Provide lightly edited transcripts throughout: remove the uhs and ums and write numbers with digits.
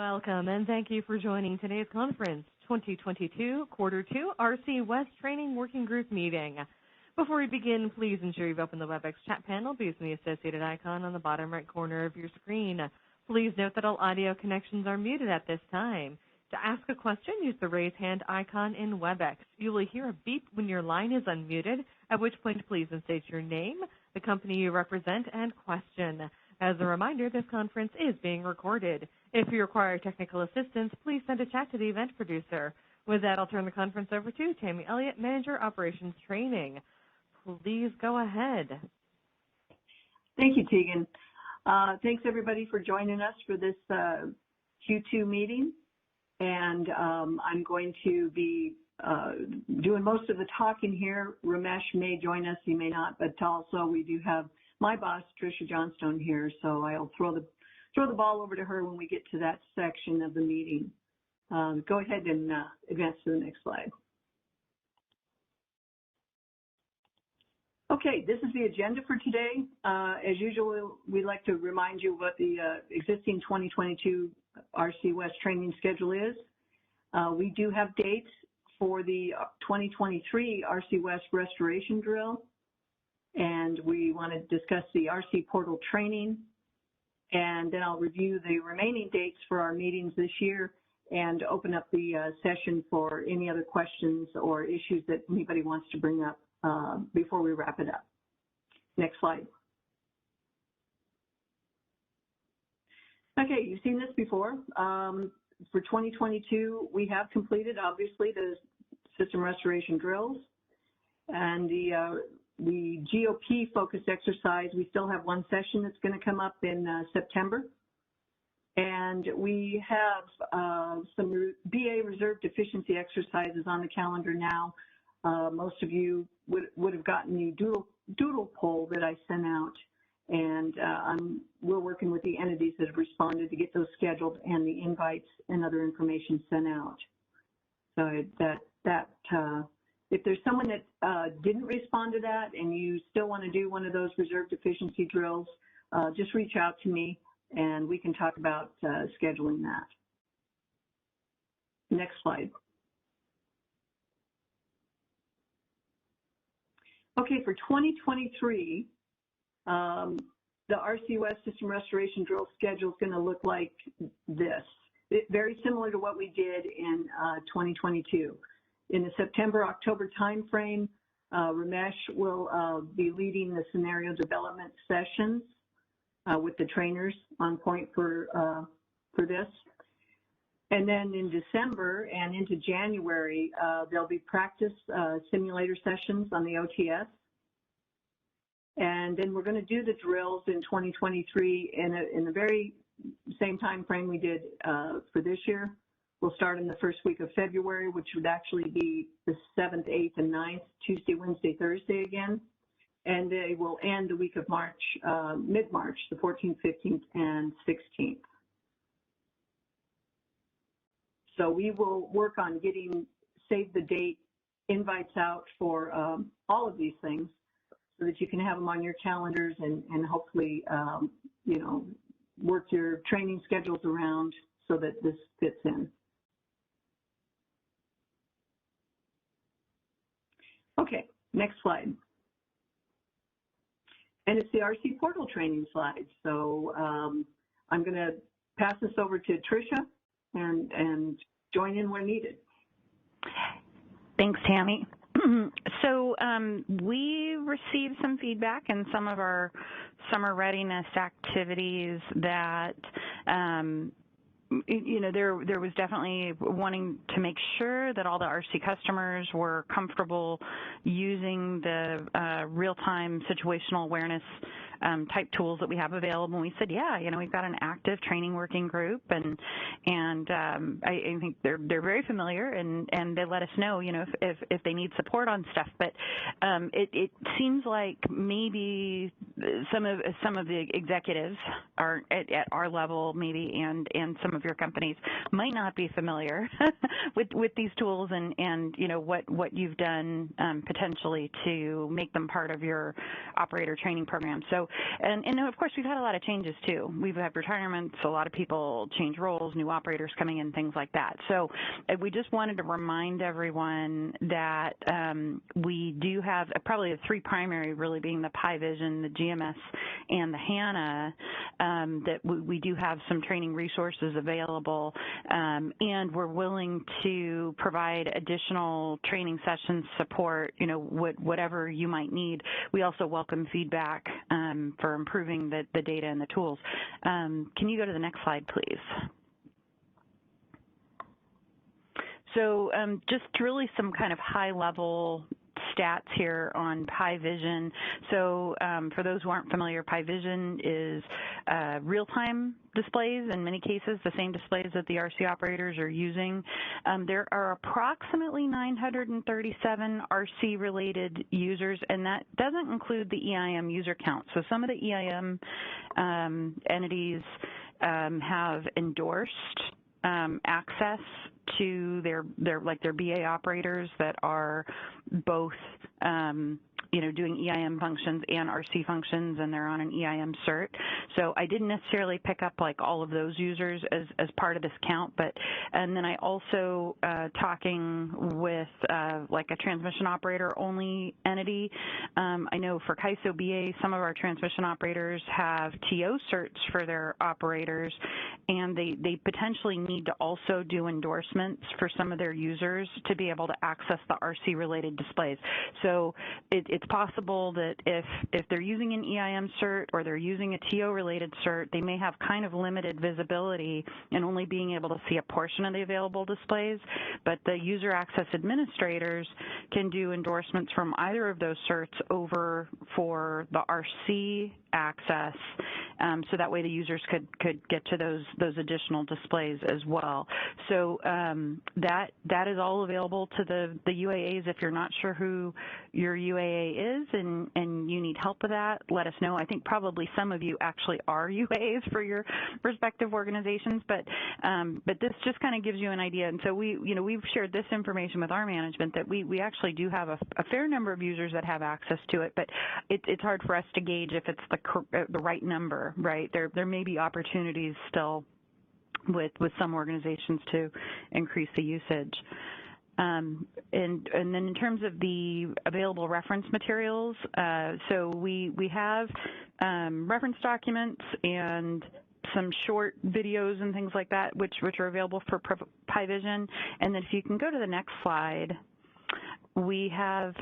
Welcome, and thank you for joining today's conference, 2022 Quarter 2 RC West Training Working Group meeting. Before we begin, please ensure you've opened the WebEx chat panel using the associated icon on the bottom right corner of your screen. Please note that all audio connections are muted at this time. To ask a question, use the raise hand icon in WebEx. You will hear a beep when your line is unmuted, at which point please state your name, the company you represent, and question. As a reminder, this conference is being recorded. If you require technical assistance, please send a chat to the event producer. With that, I'll turn the conference over to Tammy Elliott, Manager, Operations Training. Please go ahead. Thank you, Tegan. Thanks, everybody, for joining us for this Q2 meeting. And I'm going to be doing most of the talking here. Ramesh may join us, he may not, but also we do have my boss, Tricia Johnstone, here, so I'll throw the ball over to her when we get to that section of the meeting. Go ahead and advance to the next slide. Okay, this is the agenda for today. As usual, we'd like to remind you what the existing 2022 RC West training schedule is. We do have dates for the 2023 RC West restoration drill, and we want to discuss the RC portal training, and then I'll review the remaining dates for our meetings this year and open up the session for any other questions or issues that anybody wants to bring up before we wrap it up. Next slide. Okay, you've seen this before. For 2022, we have completed, obviously, the system restoration drills, and the GOP focused exercise. We still have one session that's going to come up in September. And we have some BA reserve deficiency exercises on the calendar now. Most of you would have gotten the doodle poll that I sent out. And we're working with the entities that have responded to get those scheduled and the invites and other information sent out. So if there's someone that didn't respond to that and you still want to do one of those reserve deficiency drills, just reach out to me and we can talk about scheduling that. Next slide. Okay, for 2023, the RC West system restoration drill schedule is going to look like this. Very similar to what we did in 2022. In the September-October timeframe, Ramesh will be leading the scenario development sessions with the trainers on point for this. And then in December and into January, there'll be practice simulator sessions on the OTS. And then we're going to do the drills in 2023 in the very same time frame we did for this year. We'll start in the first week of February, which would actually be the 7th, 8th, and 9th, Tuesday, Wednesday, Thursday again. And they will end the week of March, mid-March, the 14th, 15th, and 16th. So we will work on getting save the date invites out for all of these things so that you can have them on your calendars and hopefully, you know, work your training schedules around so that this fits in. Okay, next slide. And it's the RC portal training slide. So I'm going to pass this over to Tricia and join in where needed. Thanks, Tammy. So we received some feedback in some of our summer readiness activities that you know, there was definitely wanting to make sure that all the RC customers were comfortable using the real-time situational awareness type tools that we have available. And we said, yeah, you know, we've got an active training working group, and I think they're very familiar, and they let us know, you know, if they need support on stuff. But it seems like maybe some of the executives are at our level, maybe, and some of your companies might not be familiar with these tools and you know what you've done potentially to make them part of your operator training program. So and of course, we've had a lot of changes too. We've had retirements, a lot of people change roles, new operators coming in, things like that. So we just wanted to remind everyone that we do have probably the three primary, really being the PiVision, the GMS, and the HANA, that we do have some training resources available, and we're willing to provide additional training sessions, support, whatever you might need. We also welcome feedback for improving the data and the tools. Can you go to the next slide, please? So just really some kind of high-level stats here on PiVision. So for those who aren't familiar, PiVision is real-time displays, in many cases the same displays that the RC operators are using. There are approximately 937 RC-related users, and that doesn't include the EIM user count. So some of the EIM entities have endorsed access to their BA operators that are both doing EIM functions and RC functions, and they're on an EIM cert. So I didn't necessarily pick up like all of those users as part of this count, and then I also talking with like a transmission operator only entity. I know for CAISO BA, some of our transmission operators have TO certs for their operators, and they potentially need to also do endorsements for some of their users to be able to access the RC related displays. So it's possible that if they're using an EIM cert or they're using a TO-related cert, they may have kind of limited visibility and only being able to see a portion of the available displays, but the user access administrators can do endorsements from either of those certs over for the RC access, so that way the users could get to those additional displays as well. So that is all available to the UAAs. If you're not sure who your UAA is and you need help with that, let us know. I think probably some of you actually are UAAs for your respective organizations, but this just kind of gives you an idea. And so we've shared this information with our management that we actually do have a fair number of users that have access to it, but it's hard for us to gauge if it's the right number, right? There may be opportunities still with some organizations to increase the usage. And then in terms of the available reference materials, so we have reference documents and some short videos and things like that, which are available for PiVision. And then if you can go to the next slide, we have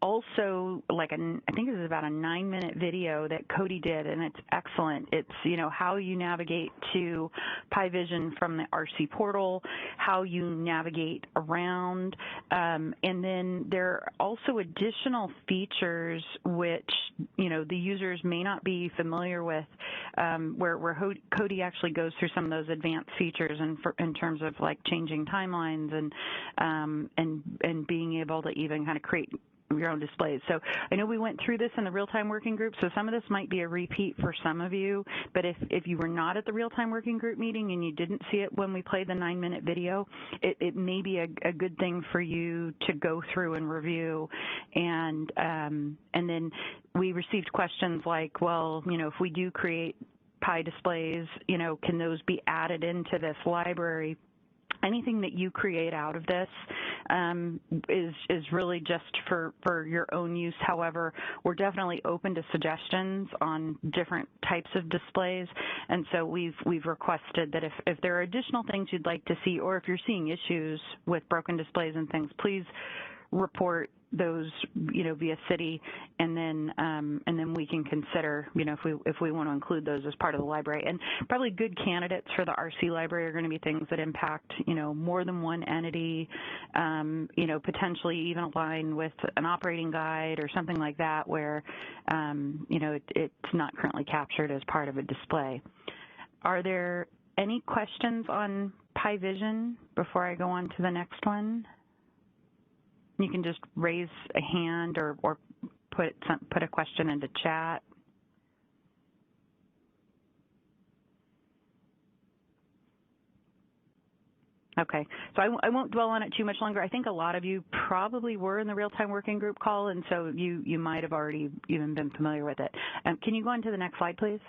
also I think this is about a 9-minute video that Cody did, and it's excellent. It's how you navigate to PiVision from the RC portal, how you navigate around, and then there are also additional features which the users may not be familiar with, where Cody actually goes through some of those advanced features in terms of like changing timelines and being able to even kind of create your own displays. So I know we went through this in the real-time working group, so some of this might be a repeat for some of you, but if you were not at the real-time working group meeting and you didn't see it when we played the 9-minute video, it may be a good thing for you to go through and review. And then we received questions like, well, if we do create Pi displays, can those be added into this library? Anything that you create out of this is really just for your own use. However, we're definitely open to suggestions on different types of displays, and so we've requested that if there are additional things you'd like to see, or if you're seeing issues with broken displays and things, please report those via city, and then we can consider if we want to include those as part of the library. And probably good candidates for the RC library are going to be things that impact more than one entity, potentially even align with an operating guide or something like that, where it's not currently captured as part of a display. Are there any questions on PiVision before I go on to the next one? You can just raise a hand or put a question into chat. Okay, so I won't dwell on it too much longer. I think a lot of you probably were in the real-time working group call, and so you might have already even been familiar with it. Can you go on to the next slide, please?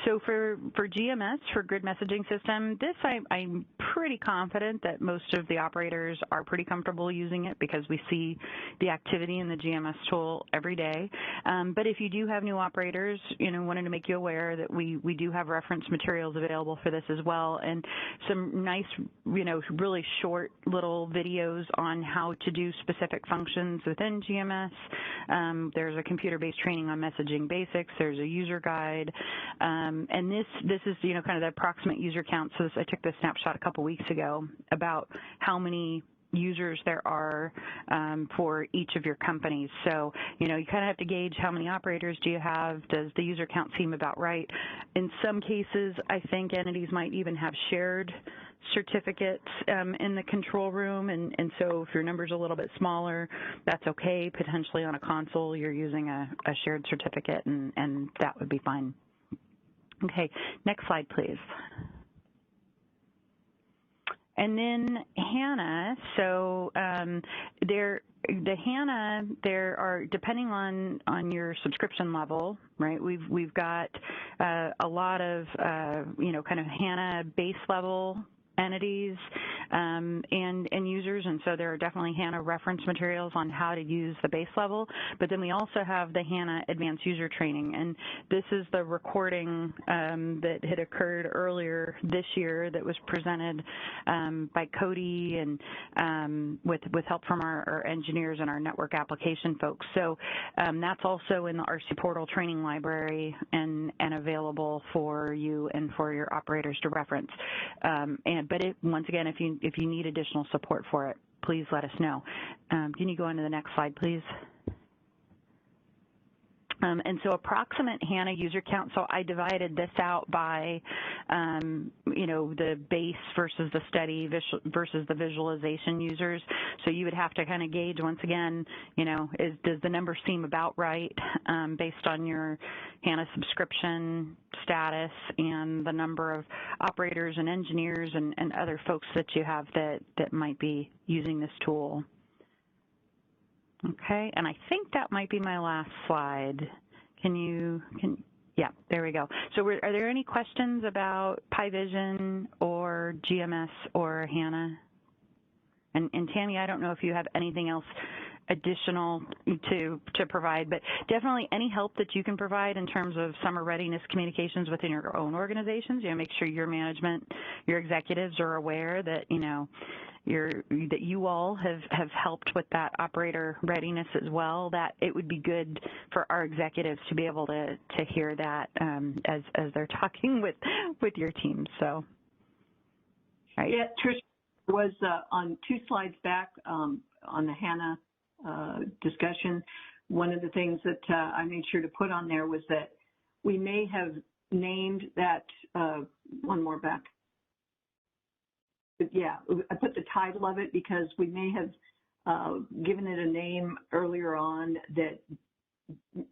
So for GMS, for grid messaging system, this I'm pretty confident that most of the operators are pretty comfortable using it because we see the activity in the GMS tool every day. But if you do have new operators, wanted to make you aware that we do have reference materials available for this as well, and some nice, really short little videos on how to do specific functions within GMS. There's a computer-based training on messaging basics. There's a user guide. And this is, kind of the approximate user count. So I took this snapshot a couple weeks ago about how many users there are for each of your companies. So, you kind of have to gauge how many operators do you have. Does the user count seem about right? In some cases, I think entities might even have shared certificates in the control room, and so if your number's a little bit smaller, that's okay. Potentially on a console, you're using a shared certificate, and that would be fine. Okay, next slide, please. And then HANA, so the HANA, there are, depending on your subscription level, right, we've got a lot of, kind of HANA base level entities and users, and so there are definitely HANA reference materials on how to use the base level, but then we also have the HANA advanced user training, and this is the recording that had occurred earlier this year that was presented by Cody and with help from our engineers and our network application folks. So that's also in the RC Portal training library and available for you and for your operators to reference. But once again, if you need additional support for it, please let us know. Can you go on to the next slide, please? And so approximate HANA user count, so I divided this out by, the base versus the study versus the visualization users. So you would have to kind of gauge, once again, does the number seem about right based on your HANA subscription status and the number of operators and engineers and other folks that you have that might be using this tool. Okay, and I think that might be my last slide. Yeah, there we go. So are there any questions about PiVision or GMS or HANA? And Tammy, I don't know if you have anything else additional to provide, but definitely any help that you can provide in terms of summer readiness communications within your own organizations. Make sure your management, your executives are aware that, that you all have helped with that operator readiness as well, that it would be good for our executives to be able to hear that as they're talking with your team. So, right. Yeah, Trish was on 2 slides back on the HANA discussion. One of the things that I made sure to put on there was that we may have named that, one more back. Yeah, I put the title of it because we may have given it a name earlier on that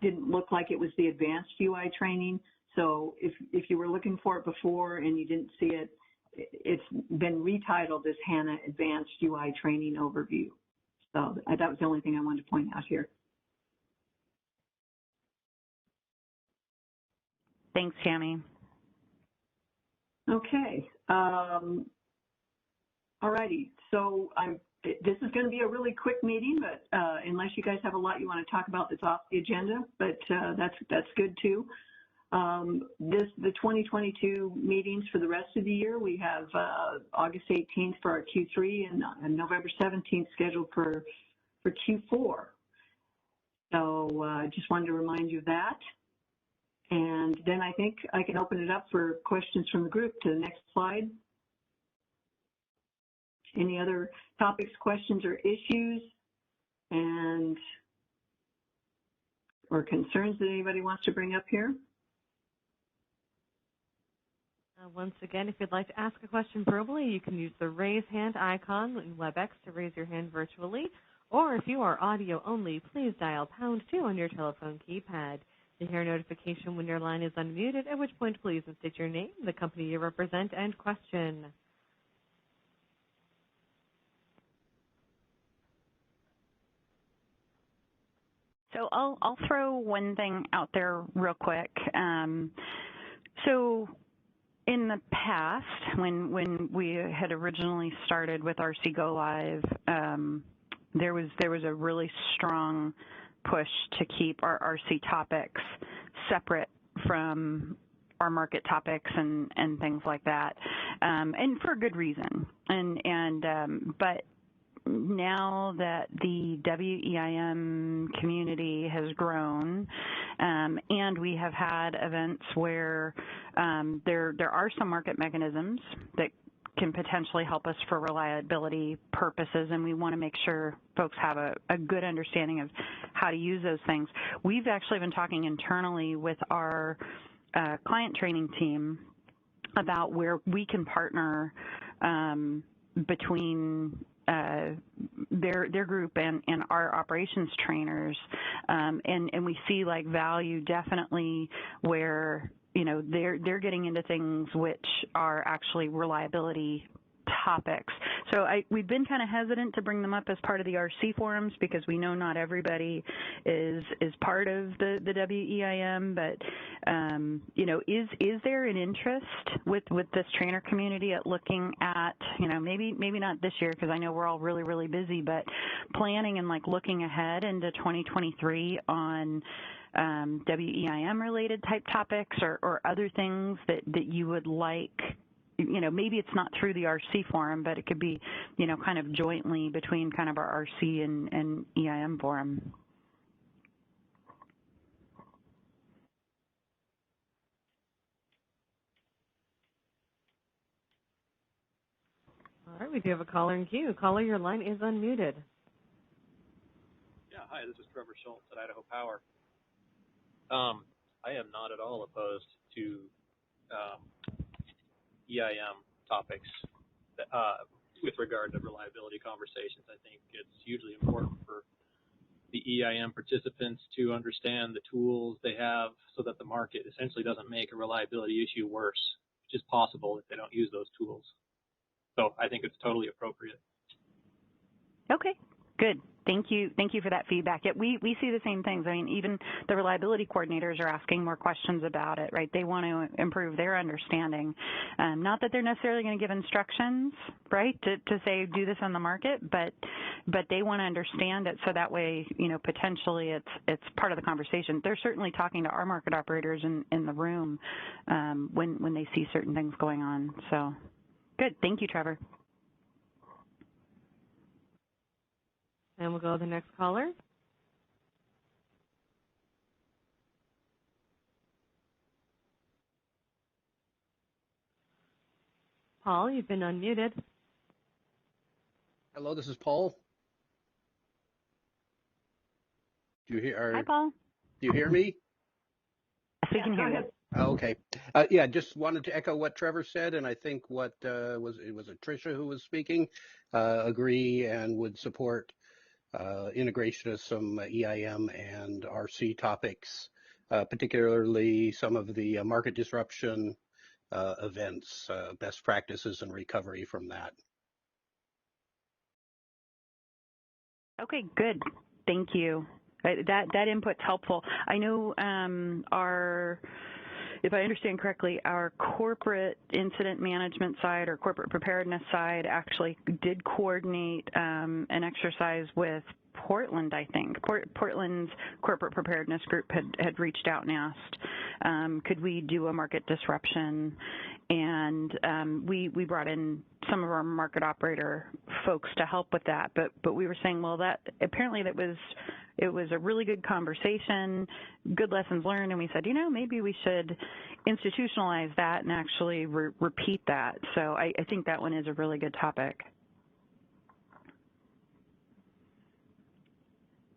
didn't look like it was the advanced UI training. So if you were looking for it before and you didn't see it, it's been retitled as HANA Advanced UI Training Overview. So that was the only thing I wanted to point out here. Thanks, Tammy. Okay. All righty. So this is going to be a really quick meeting, but unless you guys have a lot you want to talk about that's off the agenda, but that's good too. The 2022 meetings for the rest of the year, we have August 18th for our Q3 and November 17th scheduled for Q4. So I just wanted to remind you of that. And then I think I can open it up for questions from the group to the next slide. Any other topics, questions, or issues or concerns that anybody wants to bring up here? Once again, if you'd like to ask a question verbally, you can use the raise hand icon in WebEx to raise your hand virtually. Or if you are audio only, please dial #2 on your telephone keypad. You'll hear a notification when your line is unmuted, at which point please state your name, the company you represent, and question. So I'll throw one thing out there real quick. So in the past, when we had originally started with RC Go Live, there was a really strong push to keep our RC topics separate from our market topics and things like that, and for a good reason. But now that the WEIM community has grown, and we have had events where there are some market mechanisms that can potentially help us for reliability purposes, and we want to make sure folks have a good understanding of how to use those things. We've actually been talking internally with our client training team about where we can partner between their group and our operations trainers, and we see like value definitely where they're getting into things which are actually reliability topics. So we've been kind of hesitant to bring them up as part of the RC forums because we know not everybody is part of the WEIM, but is there an interest with this trainer community at looking at, maybe not this year because I know we're all really, really busy, but planning and like looking ahead into 2023 on WEIM related type topics or other things that you would like, maybe it's not through the RC forum, but it could be, kind of jointly between kind of our RC and EIM forum. All right, we do have a caller in queue. Caller, your line is unmuted. Yeah, hi, this is Trevor Schultz at Idaho Power. I am not at all opposed to EIM topics with regard to reliability conversations. I think it's hugely important for the EIM participants to understand the tools they have so that the market essentially doesn't make a reliability issue worse, which is possible if they don't use those tools. So I think it's totally appropriate. Okay, good. Thank you for that feedback. Yeah, we see the same things. I mean, even the reliability coordinators are asking more questions about it, right? They want to improve their understanding. Not that they're necessarily going to give instructions, right, to say do this on the market, but they want to understand it so that way, potentially it's part of the conversation. They're certainly talking to our market operators in the room when they see certain things going on. So good. Thank you, Trevor. And we'll go to the next caller. Paul, you've been unmuted. Hello, this is Paul. Do you hear? Hi, Paul. Do you hear me? Yes, we can hear you. Oh, okay. Yeah, just wanted to echo what Trevor said, and I think what was it Tricia who was speaking, agree and would support integration of some EIM and RC topics, particularly some of the market disruption events, best practices and recovery from that. Okay, good. Thank you. That input's helpful. I know if I understand correctly, our corporate incident management side or corporate preparedness side actually did coordinate an exercise with Portland, I think. Portland's corporate preparedness group had reached out and asked, could we do a market disruption? And we brought in some of our market operator folks to help with that. But we were saying, well, that apparently it was a really good conversation, good lessons learned, and we said, maybe we should institutionalize that and actually repeat that. So I think that one is a really good topic.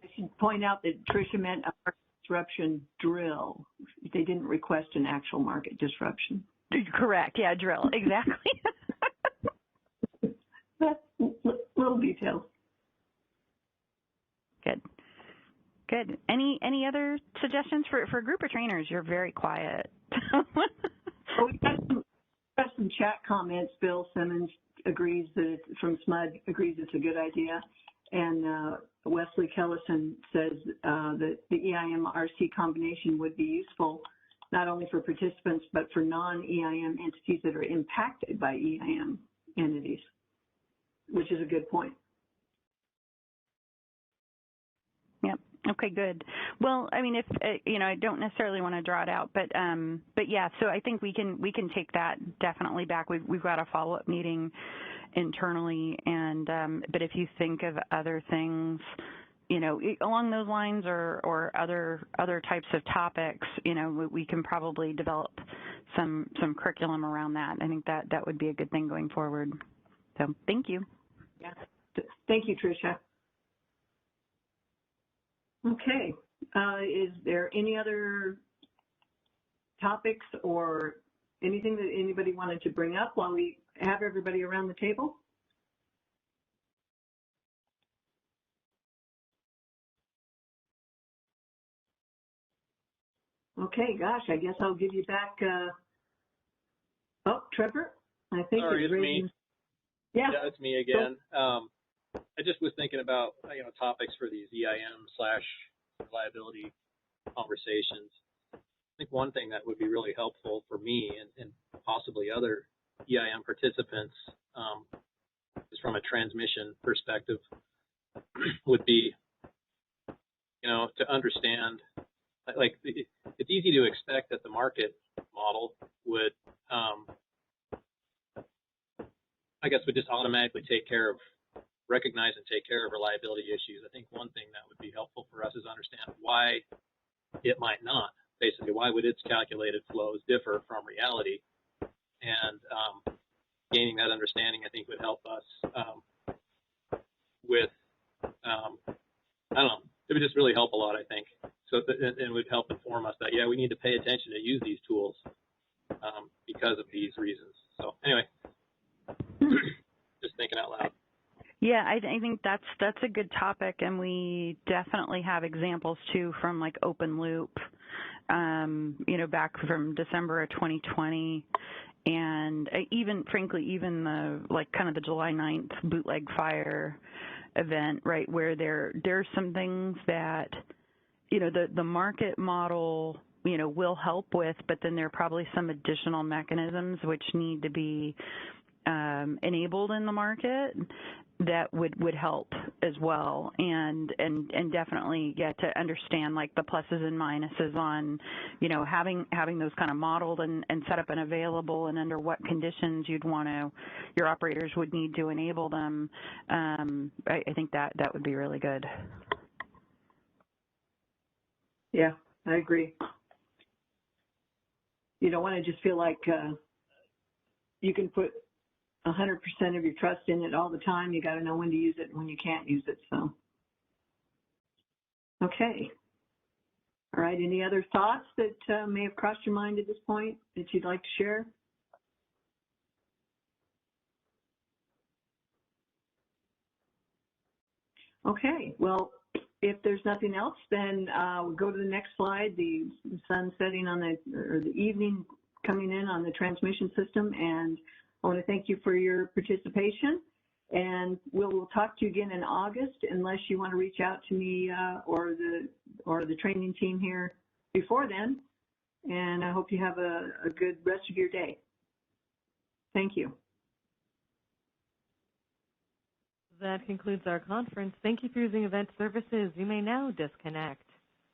I should point out that Tricia meant a market disruption drill. They didn't request an actual market disruption. Correct. Yeah, drill. Exactly. Little details. Good. Good. Any other suggestions for a group of trainers? You're very quiet. Well, we've got some chat comments. Bill Simmons agrees that from SMUD agrees it's a good idea, and Wesley Kellison says that the EIM-RC combination would be useful not only for participants but for non-EIM entities that are impacted by EIM entities, which is a good point. Yep. Okay, good. Well, I mean, if I don't necessarily want to draw it out, but yeah. So I think we can take that definitely back. We've got a follow-up meeting internally, and but if you think of other things, along those lines or other types of topics, we can probably develop some curriculum around that. I think that would be a good thing going forward. So thank you. Yeah. Thank you, Tricia. Okay. Is there any other topics or anything that anybody wanted to bring up while we have everybody around the table? Okay, gosh, I guess I'll give you back. Oh, Trevor, I think Sorry, it's me. Yeah, it's me again. I just was thinking about topics for these EIM/reliability conversations. I think one thing that would be really helpful for me and possibly other EIM participants, is from a transmission perspective, would be to understand. Like, it's easy to expect that the market model would, would just automatically recognize and take care of reliability issues. I think one thing that would be helpful for us is understand why it might not. Basically, why would its calculated flows differ from reality? And gaining that understanding, I think, would help us with, it would just really help a lot, I think. So it would help inform us that, we need to pay attention to use these tools because of these reasons. So anyway, just thinking out loud. Yeah, I think that's a good topic, and we definitely have examples too from like Open Loop, back from December of 2020, and even the July 9th bootleg fire event, right, where there's some things that the market model will help with, but then there are probably some additional mechanisms which need to be enabled in the market that would help as well, and definitely to understand like the pluses and minuses on having those kind of modeled and set up and available, and under what conditions your operators would need to enable them. I think that would be really good. Yeah, I agree. You don't want to just feel like you can put 100% of your trust in it all the time. You got to know when to use it and when you can't use it. So, okay. All right. Any other thoughts that may have crossed your mind at this point that you'd like to share? Okay. Well, if there's nothing else, then we'll go to the next slide. The sun setting on the evening coming in on the transmission system, and I want to thank you for your participation, and we'll talk to you again in August, unless you want to reach out to me or the training team here before then. And I hope you have a good rest of your day. Thank you. That concludes our conference. Thank you for using Event Services. You may now disconnect.